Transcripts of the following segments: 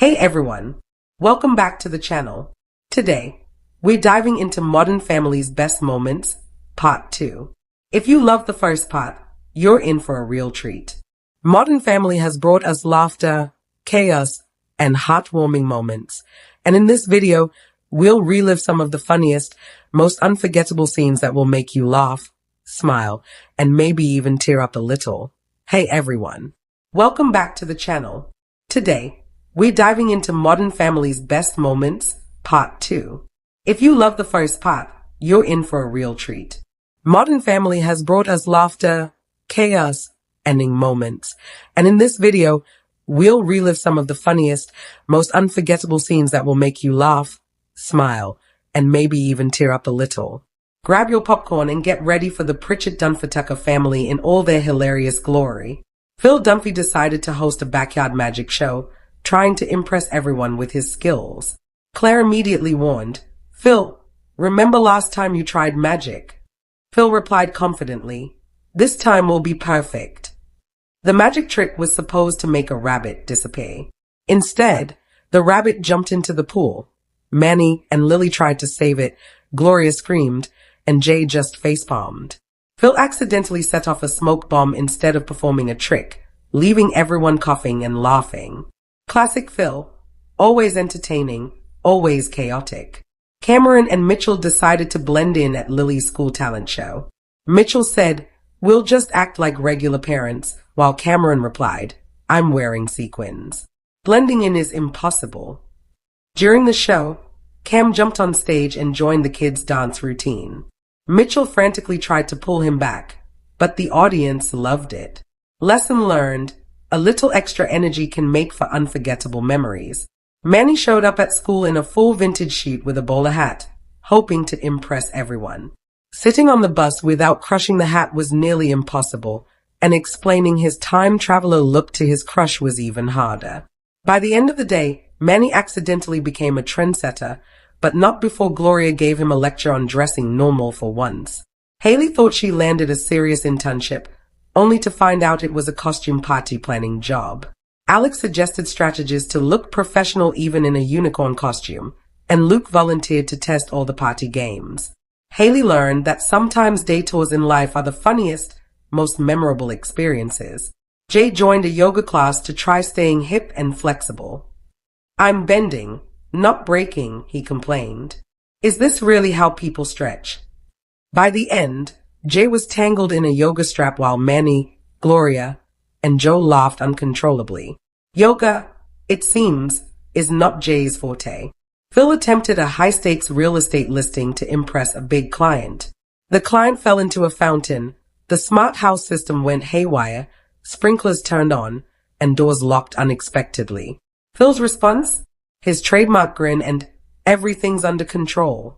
Hey everyone, welcome back to the channel. Today, we're diving into Modern Family's best moments, part 2. If you love the first part, you're in for a real treat. Modern Family has brought us laughter, chaos, and heartwarming moments. And in this video, we'll relive some of the funniest, most unforgettable scenes that will make you laugh, smile, and maybe even tear up a little. Hey everyone, welcome back to the channel. Today, we're diving into Modern Family's best moments, part 2. If you love the first part, you're in for a real treat. Modern Family has brought us laughter, chaos, ending moments. And in this video, we'll relive some of the funniest, most unforgettable scenes that will make you laugh, smile, and maybe even tear up a little. Grab your popcorn and get ready for the Pritchett Dunphy-Pritchett family in all their hilarious glory. Phil Dunphy decided to host a backyard magic show, trying to impress everyone with his skills. Claire immediately warned, "Phil, remember last time you tried magic?" Phil replied confidently, "This time will be perfect." The magic trick was supposed to make a rabbit disappear. Instead, the rabbit jumped into the pool. Manny and Lily tried to save it, Gloria screamed, and Jay just facepalmed. Phil accidentally set off a smoke bomb instead of performing a trick, leaving everyone coughing and laughing. Classic Phil, always entertaining, always chaotic. Cameron and Mitchell decided to blend in at Lily's school talent show. Mitchell said, "We'll just act like regular parents," while Cameron replied, "I'm wearing sequins." Blending in is impossible. During the show, Cam jumped on stage and joined the kids' dance routine. Mitchell frantically tried to pull him back, but the audience loved it. Lesson learned, a little extra energy can make for unforgettable memories. Manny showed up at school in a full vintage suit with a bowler hat, hoping to impress everyone. Sitting on the bus without crushing the hat was nearly impossible, and explaining his time traveler look to his crush was even harder. By the end of the day, Manny accidentally became a trendsetter, but not before Gloria gave him a lecture on dressing normal for once. Haley thought she landed a serious internship, only to find out it was a costume party planning job. Alex suggested strategies to look professional even in a unicorn costume, and Luke volunteered to test all the party games. Haley learned that sometimes detours in life are the funniest, most memorable experiences. Jay joined a yoga class to try staying hip and flexible. "I'm bending, not breaking," he complained. "Is this really how people stretch?" By the end, Jay was tangled in a yoga strap while Manny, Gloria, and Joe laughed uncontrollably. Yoga, it seems, is not Jay's forte. Phil attempted a high-stakes real estate listing to impress a big client. The client fell into a fountain, the smart house system went haywire, sprinklers turned on, and doors locked unexpectedly. Phil's response? His trademark grin and "everything's under control."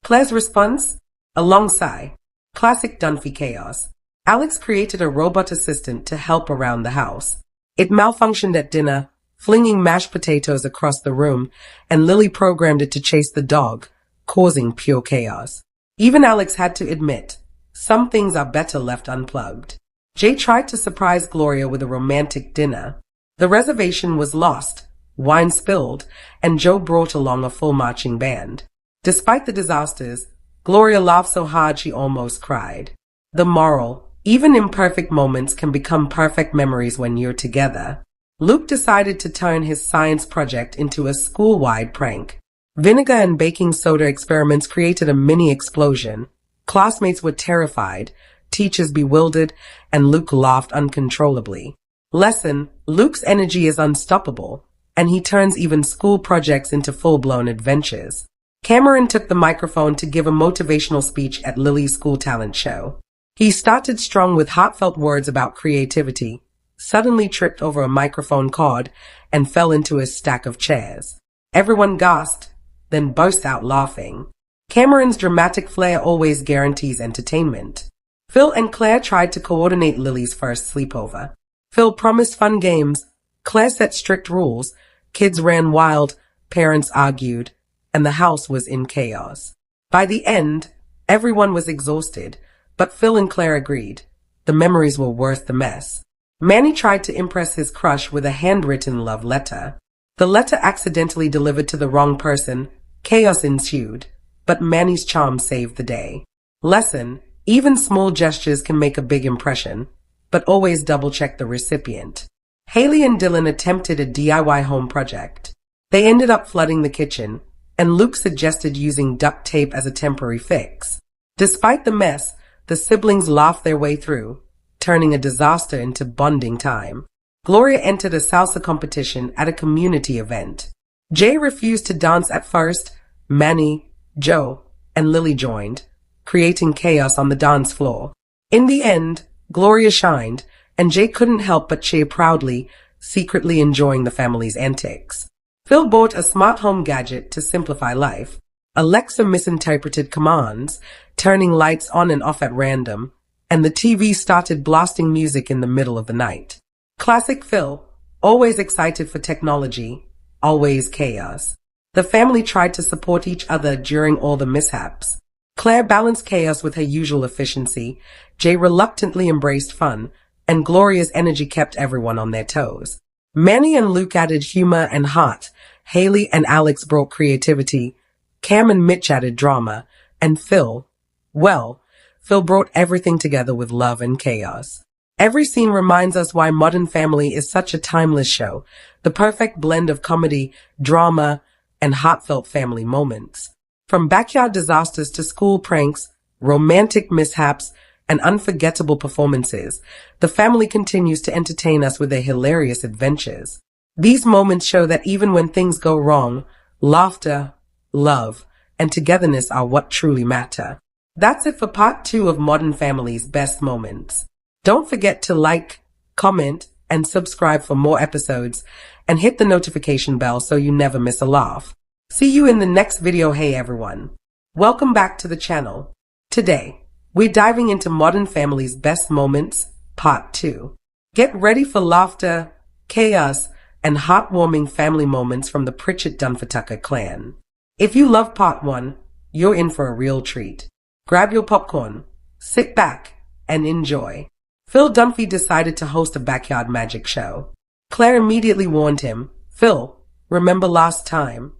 Claire's response? A long sigh. Classic Dunphy chaos. Alex created a robot assistant to help around the house. It malfunctioned at dinner, flinging mashed potatoes across the room, and Lily programmed it to chase the dog, causing pure chaos. Even Alex had to admit, some things are better left unplugged. Jay tried to surprise Gloria with a romantic dinner. The reservation was lost, wine spilled, and Joe brought along a full marching band. Despite the disasters, Gloria laughed so hard she almost cried. The moral, even imperfect moments can become perfect memories when you're together. Luke decided to turn his science project into a school-wide prank. Vinegar and baking soda experiments created a mini explosion. Classmates were terrified, teachers bewildered, and Luke laughed uncontrollably. Lesson, Luke's energy is unstoppable, and he turns even school projects into full-blown adventures. Cameron took the microphone to give a motivational speech at Lily's school talent show. He started strong with heartfelt words about creativity, suddenly tripped over a microphone cord, and fell into a stack of chairs. Everyone gasped, then burst out laughing. Cameron's dramatic flair always guarantees entertainment. Phil and Claire tried to coordinate Lily's first sleepover. Phil promised fun games. Claire set strict rules. Kids ran wild, parents argued, and the house was in chaos. By the end, everyone was exhausted, but Phil and Claire agreed. The memories were worth the mess. Manny tried to impress his crush with a handwritten love letter. The letter accidentally delivered to the wrong person. Chaos ensued, but Manny's charm saved the day. Lesson: even small gestures can make a big impression, but always double-check the recipient. Haley and Dylan attempted a DIY home project. They ended up flooding the kitchen, and Luke suggested using duct tape as a temporary fix. Despite the mess, the siblings laughed their way through, turning a disaster into bonding time. Gloria entered a salsa competition at a community event. Jay refused to dance at first. Manny, Joe, and Lily joined, creating chaos on the dance floor. In the end, Gloria shined, and Jay couldn't help but cheer proudly, secretly enjoying the family's antics. Phil bought a smart home gadget to simplify life. Alexa misinterpreted commands, turning lights on and off at random, and the TV started blasting music in the middle of the night. Classic Phil, always excited for technology, always chaos. The family tried to support each other during all the mishaps. Claire balanced chaos with her usual efficiency, Jay reluctantly embraced fun, and Gloria's energy kept everyone on their toes. Manny and Luke added humor and heart, Haley and Alex brought creativity, Cam and Mitch added drama, and Phil brought everything together with love and chaos. Every scene reminds us why Modern Family is such a timeless show, the perfect blend of comedy, drama, and heartfelt family moments. From backyard disasters to school pranks, romantic mishaps, and unforgettable performances, the family continues to entertain us with their hilarious adventures. These moments show that even when things go wrong, laughter, love, and togetherness are what truly matter. That's it for part 2 of Modern Family's best moments. Don't forget to like, comment, and subscribe for more episodes, and hit the notification bell so you never miss a laugh. See you in the next video. Hey everyone. Welcome back to the channel. Today, we're diving into Modern Family's best moments, part 2. Get ready for laughter, chaos, and heartwarming family moments from the Pritchett Dunphy-Pritchett clan. If you love part 1, you're in for a real treat. Grab your popcorn, sit back, and enjoy. Phil Dunphy decided to host a backyard magic show. Claire immediately warned him, "Phil, remember last time?"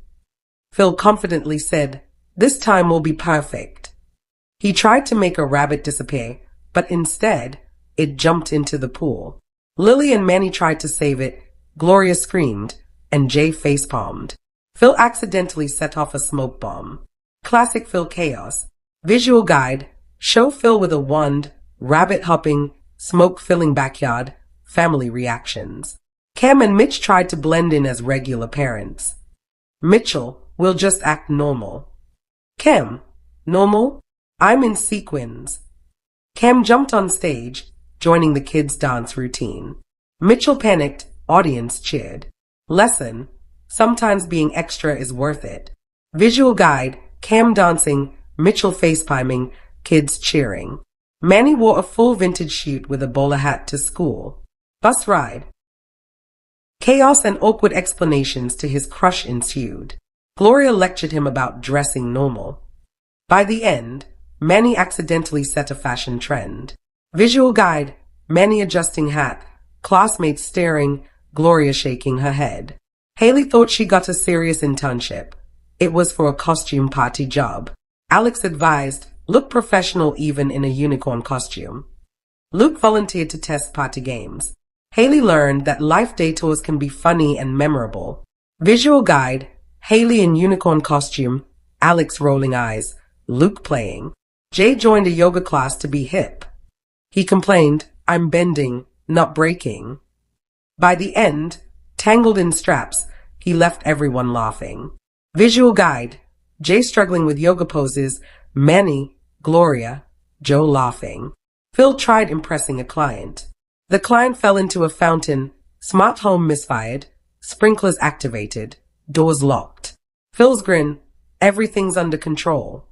Phil confidently said, "This time will be perfect." He tried to make a rabbit disappear, but instead, it jumped into the pool. Lily and Manny tried to save it, Gloria screamed, and Jay facepalmed. Phil accidentally set off a smoke bomb. Classic Phil chaos. Visual guide, show Phil with a wand, rabbit hopping, smoke-filling backyard, family reactions. Cam and Mitch tried to blend in as regular parents. Mitchell will just act normal. Cam, normal? I'm in sequins. Cam jumped on stage, joining the kids' dance routine. Mitchell panicked, audience cheered. Lesson, sometimes being extra is worth it. Visual guide, Cam dancing, Mitchell facepalming, kids cheering. Manny wore a full vintage suit with a bowler hat to school. Bus ride. Chaos and awkward explanations to his crush ensued. Gloria lectured him about dressing normal. By the end, Manny accidentally set a fashion trend. Visual guide, Manny adjusting hat, classmates staring, Gloria shaking her head. Haley thought she got a serious internship. It was for a costume party job. Alex advised, look professional even in a unicorn costume. Luke volunteered to test party games. Haley learned that life day tours can be funny and memorable. Visual guide, Haley in unicorn costume, Alex rolling eyes, Luke playing. Jay joined a yoga class to be hip. He complained, I'm bending, not breaking. By the end, tangled in straps, he left everyone laughing. Visual guide, Jay struggling with yoga poses, Manny, Gloria, Joe laughing. Phil tried impressing a client. The client fell into a fountain, smart home misfired, sprinklers activated, doors locked. Phil's grin, everything's under control.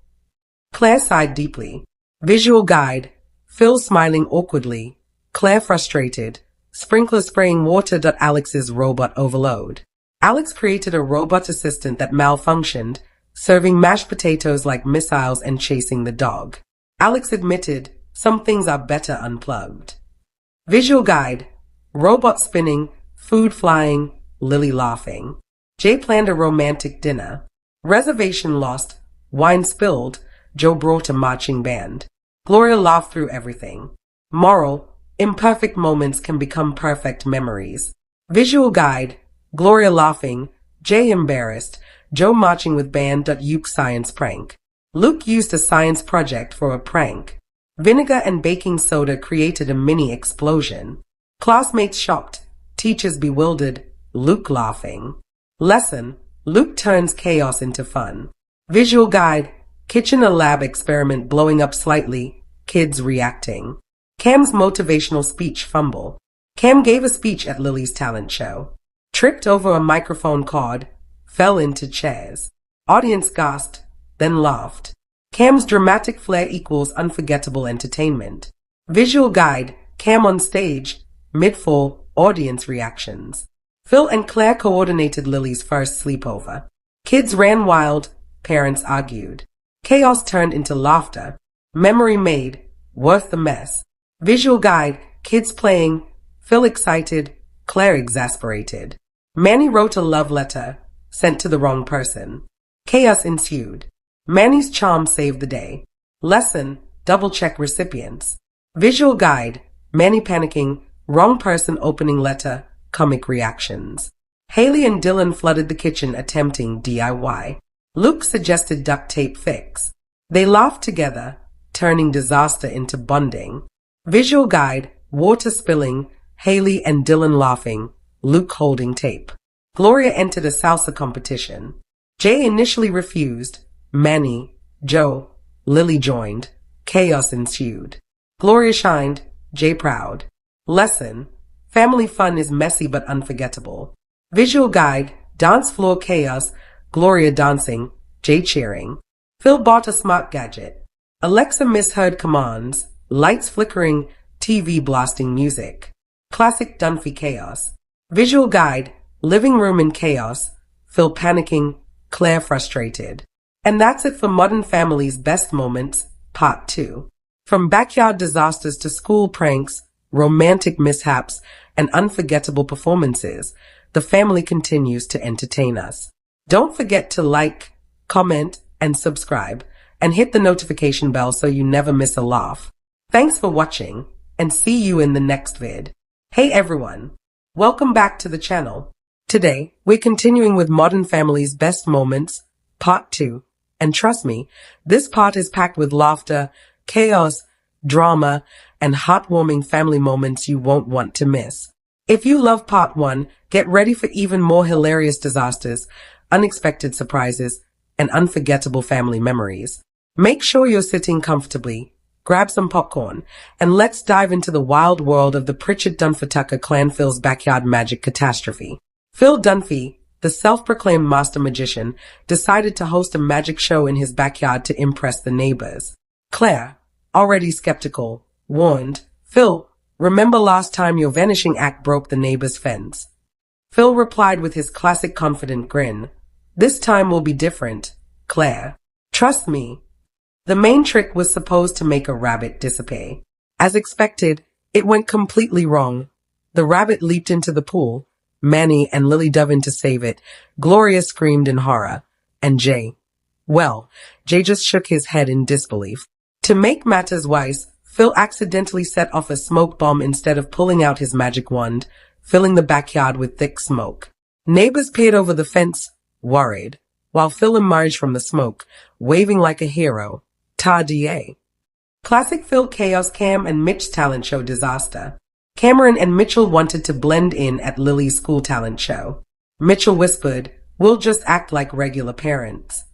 Claire sighed deeply. Visual guide, Phil smiling awkwardly, Claire frustrated, sprinkler spraying water. Alex's robot overload. Alex created a robot assistant that malfunctioned, serving mashed potatoes like missiles and chasing the dog. Alex admitted, some things are better unplugged. Visual guide, robot spinning, food flying, Lily laughing. Jay planned a romantic dinner. Reservation lost, wine spilled, Joe brought a marching band. Gloria laughed through everything. Moral: imperfect moments can become perfect memories. Visual guide: Gloria laughing, Jay embarrassed, Joe marching with band. Uke science prank. Luke used a science project for a prank. Vinegar and baking soda created a mini explosion. Classmates shocked, teachers bewildered, Luke laughing. Lesson: Luke turns chaos into fun. Visual guide: kitchen a lab experiment blowing up slightly, kids reacting. Cam's motivational speech fumble. Cam gave a speech at Lily's talent show. Tripped over a microphone cord, fell into chairs. Audience gasped, then laughed. Cam's dramatic flair equals unforgettable entertainment. Visual guide: Cam on stage, mid-fall, audience reactions. Phil and Claire coordinated Lily's first sleepover. Kids ran wild, parents argued. Chaos turned into laughter. Memory made, worth the mess. Visual guide: kids playing, Phil excited, Claire exasperated. Manny wrote a love letter, sent to the wrong person. Chaos ensued. Manny's charm saved the day. Lesson: double-check recipients. Visual guide: Manny panicking, wrong person opening letter, comic reactions. Haley and Dylan flooded the kitchen attempting DIY. Luke suggested duct tape fix. They laughed together, turning disaster into bonding. Visual guide: water spilling, Haley and Dylan laughing, Luke holding tape. Gloria entered a salsa competition. Jay initially refused. Manny, Joe, Lily joined. Chaos ensued. Gloria shined, Jay proud. Lesson: family fun is messy but unforgettable. Visual guide: dance floor chaos, Gloria dancing, Jay cheering. Phil bought a smart gadget. Alexa misheard commands, lights flickering, TV blasting music. Classic Dunphy chaos. Visual guide: living room in chaos, Phil panicking, Claire frustrated. And that's it for Modern Family's Best Moments, Part 2. From backyard disasters to school pranks, romantic mishaps, and unforgettable performances, the family continues to entertain us. Don't forget to like, comment, and subscribe, and hit the notification bell so you never miss a laugh. Thanks for watching, and see you in the next vid. Hey everyone! Welcome back to the channel. Today, we're continuing with Modern Family's Best Moments, Part 2. And trust me, this part is packed with laughter, chaos, drama, and heartwarming family moments you won't want to miss. If you love Part 1, get ready for even more hilarious disasters, unexpected surprises, and unforgettable family memories. Make sure you're sitting comfortably, grab some popcorn, and let's dive into the wild world of the Pritchett Dunphy clan. Phil's backyard magic catastrophe. Phil Dunphy, the self-proclaimed master magician, decided to host a magic show in his backyard to impress the neighbors. Claire, already skeptical, warned, Phil, remember last time your vanishing act broke the neighbor's fence? Phil replied with his classic confident grin, this time will be different, Claire. Trust me. The main trick was supposed to make a rabbit disappear. As expected, it went completely wrong. The rabbit leaped into the pool. Manny and Lily dove in to save it. Gloria screamed in horror. And Jay just shook his head in disbelief. To make matters worse, Phil accidentally set off a smoke bomb instead of pulling out his magic wand, filling the backyard with thick smoke. Neighbors peered over the fence, worried, while Phil emerged from the smoke, waving like a hero. Ta-da! Classic Phil chaos. Cam and Mitch's talent show disaster. Cameron and Mitchell wanted to blend in at Lily's school talent show. Mitchell whispered, we'll just act like regular parents.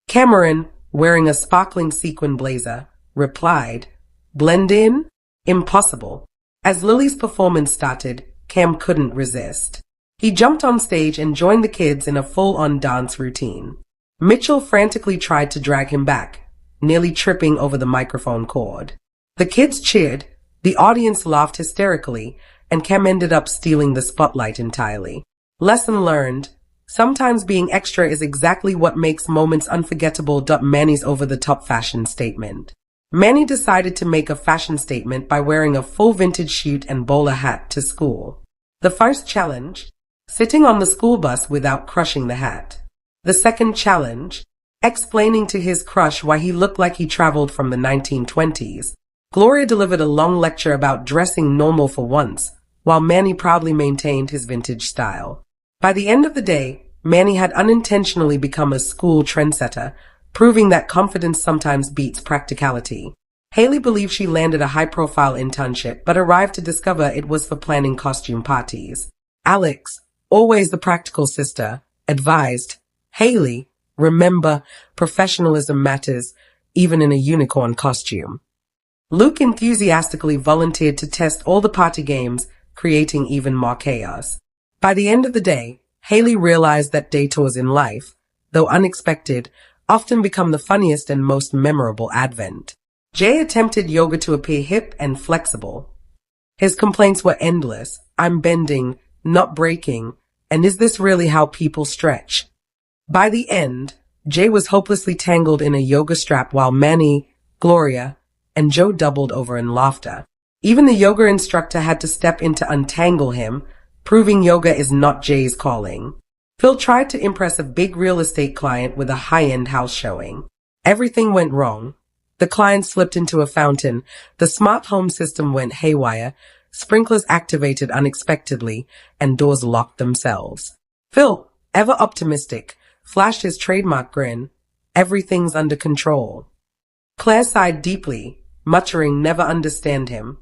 Cameron, wearing a sparkling sequin blazer, replied, blend in? Impossible. As Lily's performance started, Cam couldn't resist. He jumped on stage and joined the kids in a full-on dance routine. Mitchell frantically tried to drag him back, nearly tripping over the microphone cord. The kids cheered, the audience laughed hysterically, and Cam ended up stealing the spotlight entirely. Lesson learned. Sometimes being extra is exactly what makes moments unforgettable. Manny's over-the-top fashion statement. Manny decided to make a fashion statement by wearing a full vintage suit and bowler hat to school. The first challenge. sitting on the school bus without crushing the hat. The second challenge, explaining to his crush why he looked like he traveled from the 1920s. Gloria delivered a long lecture about dressing normal for once, while Manny proudly maintained his vintage style. By the end of the day, Manny had unintentionally become a school trendsetter, proving that confidence sometimes beats practicality. Haley believed she landed a high-profile internship, but arrived to discover it was for planning costume parties. Alex, always the practical sister, advised, "Haley, remember, professionalism matters, even in a unicorn costume." Luke enthusiastically volunteered to test all the party games, creating even more chaos. By the end of the day, Haley realized that detours in life, though unexpected, often become the funniest and most memorable advent. Jay attempted yoga to appear hip and flexible. His complaints were endless. "I'm bending, not breaking, and is this really how people stretch?" By the end, Jay was hopelessly tangled in a yoga strap while Manny, Gloria, and Joe doubled over in laughter. Even the yoga instructor had to step in to untangle him, proving yoga is not Jay's calling. Phil tried to impress a big real estate client with a high-end house showing. Everything went wrong. The client slipped into a fountain, the smart home system went haywire, sprinklers activated unexpectedly, and doors locked themselves. Phil, ever optimistic, flashed his trademark grin. "Everything's under control." Claire sighed deeply, muttering never understand him.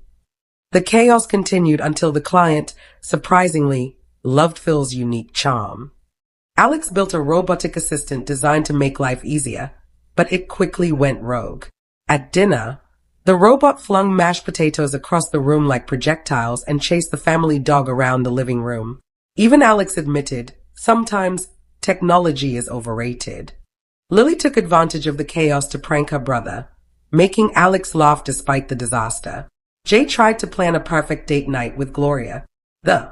The chaos continued until the client, surprisingly, loved Phil's unique charm. Alex built a robotic assistant designed to make life easier, but it quickly went rogue. At dinner, the robot flung mashed potatoes across the room like projectiles and chased the family dog around the living room. Even Alex admitted, sometimes technology is overrated. Lily took advantage of the chaos to prank her brother, making Alex laugh despite the disaster. Jay tried to plan a perfect date night with Gloria. The